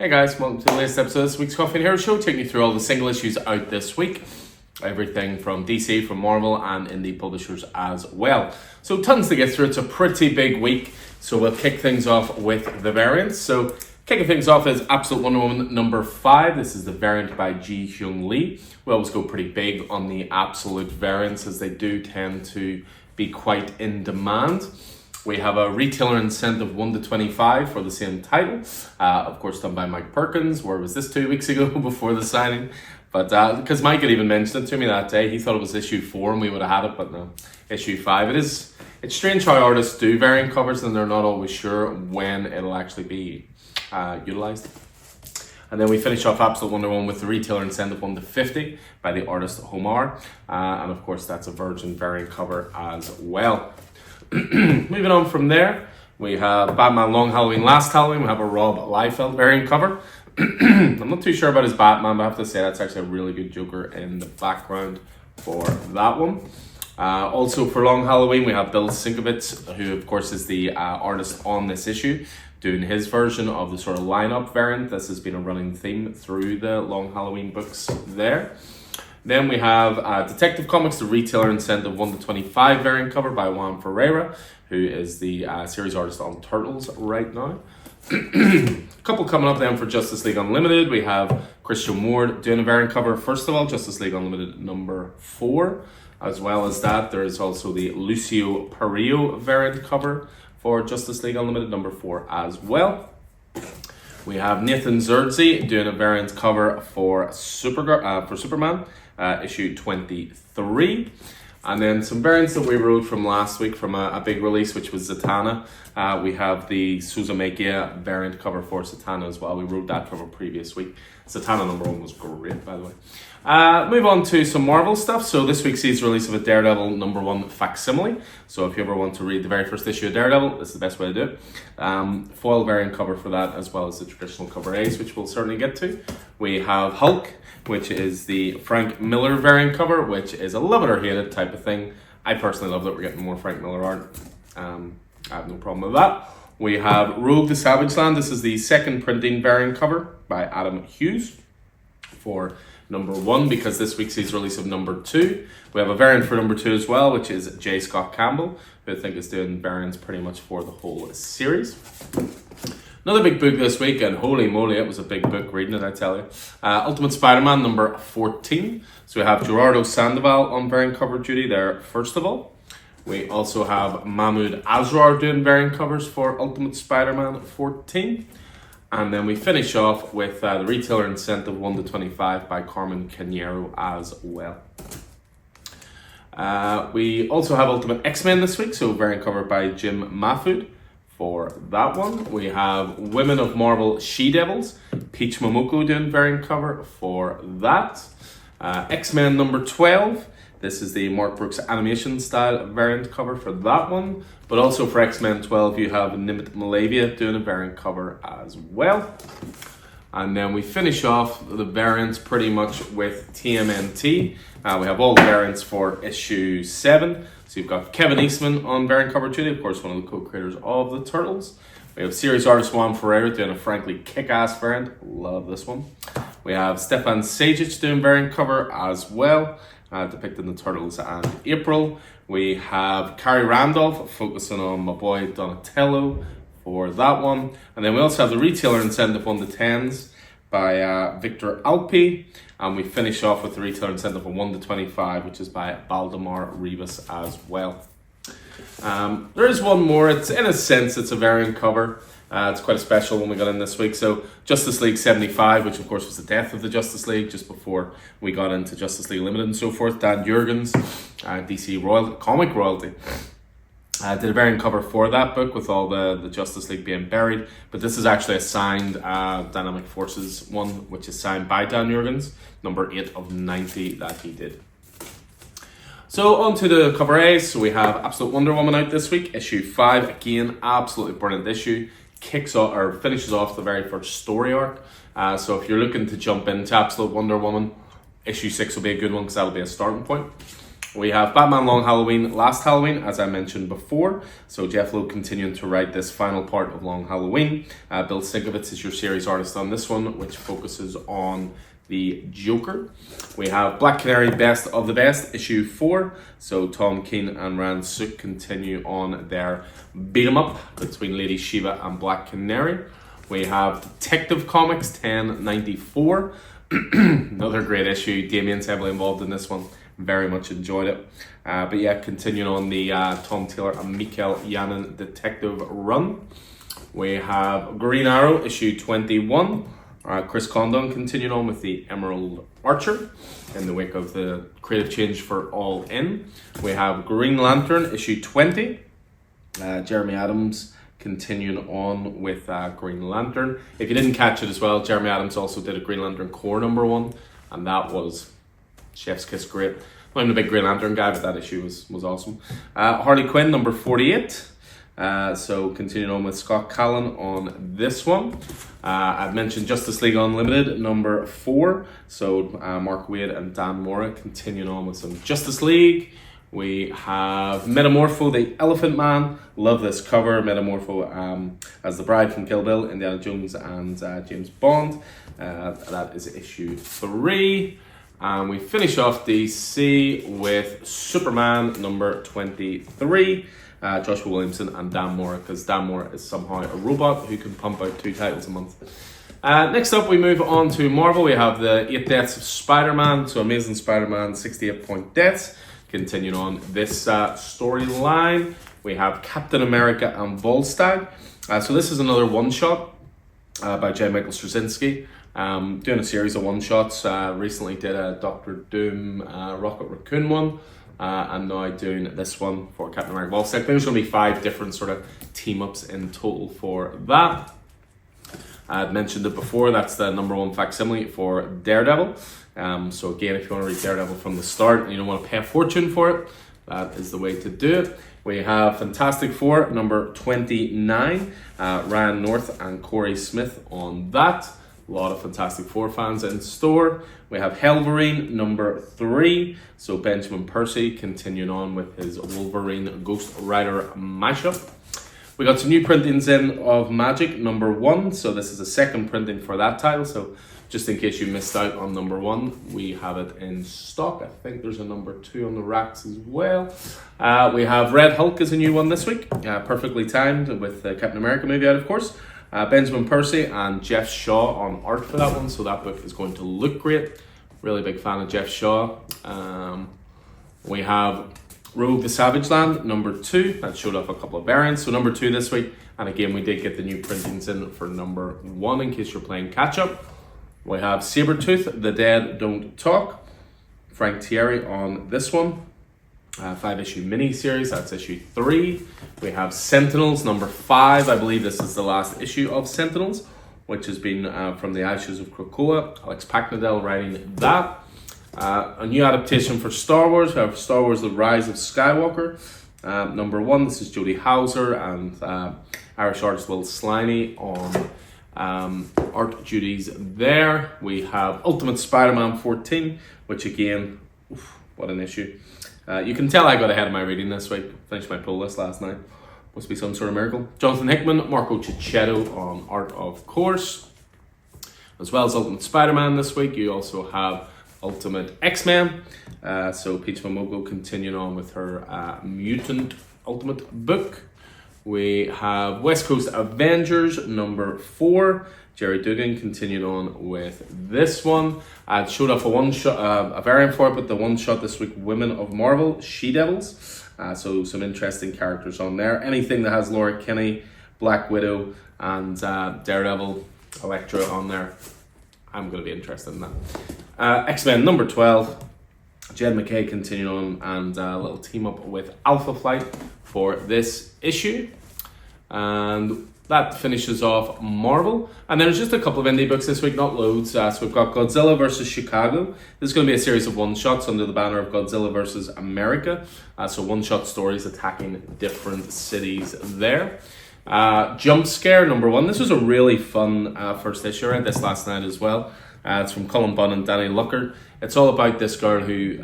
Hey guys, welcome to the latest episode of this week's Coffee and Hero Show, taking you through all the single issues out this week. Everything from DC, from Marvel, and indie publishers as well. So tons to get through. It's a pretty big week, so we'll kick things off with the variants. So kicking things off is Absolute Wonder Woman number 5. This is the variant by Ji Hyung Lee. We always go pretty big on the Absolute variants as they do tend to be quite in demand. We have a retailer incentive 1 to 25 for the same title. Of course, done by Mike Perkins. Where was this 2 weeks ago before the signing? But because Mike had even mentioned it to me that day, he thought it was issue 4 and we would have had it, but no, issue 5. It's strange how artists do variant covers and they're not always sure when it'll actually be utilized. And then we finish off Absolute Wonder Woman with the retailer incentive 1 to 50 by the artist Homar. And of course, that's a Virgin variant cover as well. Moving on from there, we have Batman Long Halloween Last Halloween. We have a Rob Liefeld variant cover. I'm not too sure about his Batman, but I have to say that's actually a really good Joker in the background for that one. Also for Long Halloween, we have Bill Sienkiewicz, who of course is the artist on this issue, doing his version of the sort of lineup variant. This has been a running theme through the Long Halloween books there. Then we have Detective Comics, the retailer incentive 1 to 25 variant cover by Juan Ferreira, who is the series artist on Turtles right now. A couple coming up then for Justice League Unlimited. We have Christian Ward doing a variant cover. First of all, Justice League Unlimited number 4. As well as that, there is also the Lucio Perillo variant cover for Justice League Unlimited number 4 as well. We have Nathan Zerzi doing a variant cover for Superman, issue 23. And then some variants that we wrote from last week from a big release, which was Zatanna. We have the Suzumekia variant cover for Zatanna as well. We wrote that from a previous week. Zatanna number 1 was great, by the way. Move on to some Marvel stuff. So this week sees the release of a Daredevil number 1 facsimile. So if you ever want to read the very first issue of Daredevil, this is the best way to do it. Foil variant cover for that, as well as the traditional cover A's, which we'll certainly get to. We have Hulk, which is the Frank Miller variant cover, which is a love it or hate it type of thing. I personally love that we're getting more Frank Miller art. I have no problem with that. We have Rogue the Savage Land. This is the second printing variant cover by Adam Hughes for number 1, because this week sees release of number 2. We have a variant for number 2 as well, which is J. Scott Campbell, who I think is doing variants pretty much for the whole series. Another big book this week, and holy moly, it was a big book reading it, I tell you. Ultimate Spider-Man number 14. So we have Gerardo Sandoval on variant cover duty there, first of all. We also have Mahmoud Asrar doing variant covers for Ultimate Spider-Man 14. And then we finish off with the retailer incentive 1 to 25 by Carmen Cañero as well. We also have Ultimate X-Men this week, so variant cover by Jim Mahfood for that one. We have Women of Marvel She-Devils, Peach Momoko doing variant cover for that. X-Men number 12. This is the Mark Brooks animation style variant cover for that one. But also for X-Men 12, you have Nimit Malavia doing a variant cover as well. And then we finish off the variants pretty much with TMNT. We have all the variants for issue 7. So you've got Kevin Eastman on variant cover duty, of course, one of the co-creators of the Turtles. We have series artist Juan Ferreira doing a frankly kick-ass variant. Love this one. We have Stefan Sajic doing variant cover as well, depicting the Turtles and April. We have Carrie Randolph focusing on my boy Donatello for that one. And then we also have the retailer incentive 1 to 10s by Victor Alpi. And we finish off with the retailer incentive of 1 to 25, which is by Baldemar Rivas as well. There is one more. It's in a sense, it's a variant cover. It's quite a special one we got in this week. So Justice League 75, which of course was the death of the Justice League just before we got into Justice League Limited and so forth. Dan Jurgens, DC comic royalty, did a variant cover for that book with all the Justice League being buried. But this is actually a signed Dynamic Forces one, which is signed by Dan Jurgens, number 8 of 90 that he did. So on to the cover A's. So we have Absolute Wonder Woman out this week, issue 5. Again, absolutely brilliant issue. Kicks off or finishes off the very first story arc. So if you're looking to jump into Absolute Wonder Woman, issue 6 will be a good one because that'll be a starting point. We have Batman Long Halloween, Last Halloween, as I mentioned before. So Jeff Loeb continuing to write this final part of Long Halloween. Bill Sienkiewicz is your series artist on this one, which focuses on the Joker. We have Black Canary Best of the Best, issue 4. So Tom King and Rand Sook continue on their beat 'em up between Lady Shiva and Black Canary. We have Detective Comics 1094. Another great issue. Damien's heavily involved in this one. Very much enjoyed it. But yeah, continuing on the Tom Taylor and Mikael Yanin detective run. We have Green Arrow, issue 21. Chris Condon continuing on with the Emerald Archer in the wake of the creative change for All In. We have Green Lantern, issue 20. Jeremy Adams continuing on with Green Lantern. If you didn't catch it as well, Jeremy Adams also did a Green Lantern Corps #1, and that was chef's kiss great. I'm a big Green Lantern guy, but that issue was awesome. Harley Quinn #48. So continuing on with Scott Callan on this one. I've mentioned Justice League Unlimited #4. So Mark Waid and Dan Mora continuing on with some Justice League. We have Metamorpho the Elephant Man. Love this cover. Metamorpho as the bride from Kill Bill, Indiana Jones and James Bond. That is issue 3. And we finish off DC with Superman #23. Joshua Williamson and Dan Mora, because Dan Mora is somehow a robot who can pump out 2 titles a month. Next up, we move on to Marvel. We have the 8 Deaths of Spider-Man. So Amazing Spider-Man 68-point deaths. Continuing on this storyline, we have Captain America and Volstagg. So this is another one-shot by J. Michael Straczynski. Doing a series of one-shots. Recently did a Doctor Doom Rocket Raccoon one. And now doing this one for Captain America Volstagg. There's going to be 5 different sort of team-ups in total for that. I'd mentioned it before, that's the #1 facsimile for Daredevil. So again, if you want to read Daredevil from the start and you don't want to pay a fortune for it, that is the way to do it. We have Fantastic Four #29, Ryan North and Corey Smith on that. A lot of Fantastic Four fans in store. We have Helverine #3, so Benjamin Percy continuing on with his Wolverine Ghost Rider mashup. We got some new printings in of Magic #1, so this is a second printing for that title, so just in case you missed out on #1, we have it in stock. I think there's a #2 on the racks as well. We have Red Hulk is a new one this week, perfectly timed with the Captain America movie out, of course. Benjamin Percy and Jeff Shaw on art for that one, so that book is going to look great. Really big fan of Jeff Shaw. We have Rogue the Savage Land #2, that showed off a couple of variants, so #2 this week, and again we did get the new printings in for #1 in case you're playing catch up. We have Sabretooth, The Dead Don't Talk, Frank Thierry on this one. 5-issue mini-series, that's issue 3. We have Sentinels #5, I believe this is the last issue of Sentinels, which has been from the Ashes of Krakoa. Alex Packnadel writing that. A new adaptation for Star Wars, we have Star Wars The Rise of Skywalker. #1, this is Jody Hauser and Irish artist Will Sliney on art duties there. We have Ultimate Spider-Man 14, which again, what an issue. You can tell I got ahead of my reading this week. Finished my pull list last night. Must be some sort of miracle. Jonathan Hickman, Marco Cicchetto on art, of course. As well as Ultimate Spider-Man this week, you also have Ultimate X-Men. So Peach Momoko continuing on with her Mutant Ultimate book. We have West Coast Avengers #4. Jerry Dugan continued on with this one. I showed off a one-shot, a variant for it, but the one-shot this week, Women of Marvel, She-Devils. So some interesting characters on there. Anything that has Laura Kinney, Black Widow, and Daredevil, Elektra on there, I'm going to be interested in that. X-Men #12. Jed McKay continuing on, and a little team up with Alpha Flight for this issue. And that finishes off Marvel. And there's just a couple of indie books this week, not loads. So we've got Godzilla vs. Chicago. This is going to be a series of one-shots under the banner of Godzilla vs. America. So one-shot stories attacking different cities there. Jump Scare #1. This was a really fun first issue. I read this last night as well. It's from Colin Bunn and Danny Lucker. It's all about this girl who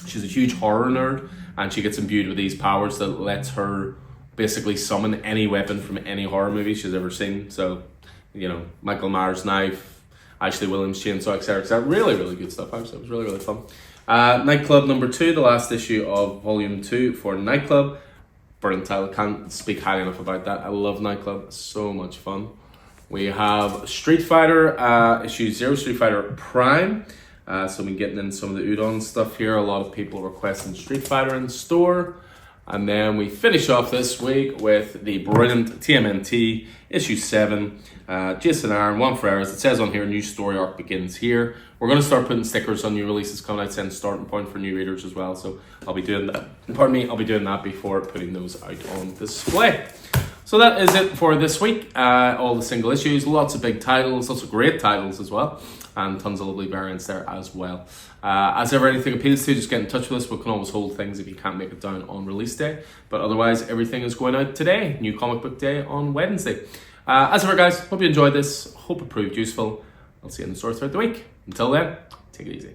She's a huge horror nerd, and she gets imbued with these powers that lets her basically summon any weapon from any horror movie she's ever seen. So, Michael Myers' knife, Ashley Williams' chainsaw, etc. Really, really good stuff, actually. It was really, really fun. Nightclub number 2, the last issue of volume 2 for Nightclub. Brilliant title, can't speak highly enough about that. I love Nightclub, it's so much fun. We have Street Fighter, issue 0, Street Fighter Prime. So we're getting in some of the Udon stuff here. A lot of people requesting Street Fighter in store. And then we finish off this week with the brilliant TMNT, issue 7. Jason Aaron, Juan Ferreras. It says on here, new story arc begins here. We're going to start putting stickers on new releases coming out, saying starting point for new readers as well. So I'll be doing that. I'll be doing that before putting those out on display. So that is it for this week. All the single issues, lots of big titles, lots of great titles as well, and tons of lovely variants there as well. As ever, anything appeals to you, just get in touch with us. We can always hold things if you can't make it down on release day. But otherwise, everything is going out today. New comic book day on Wednesday. As ever, guys, hope you enjoyed this. Hope it proved useful. I'll see you in the store throughout the week. Until then, take it easy.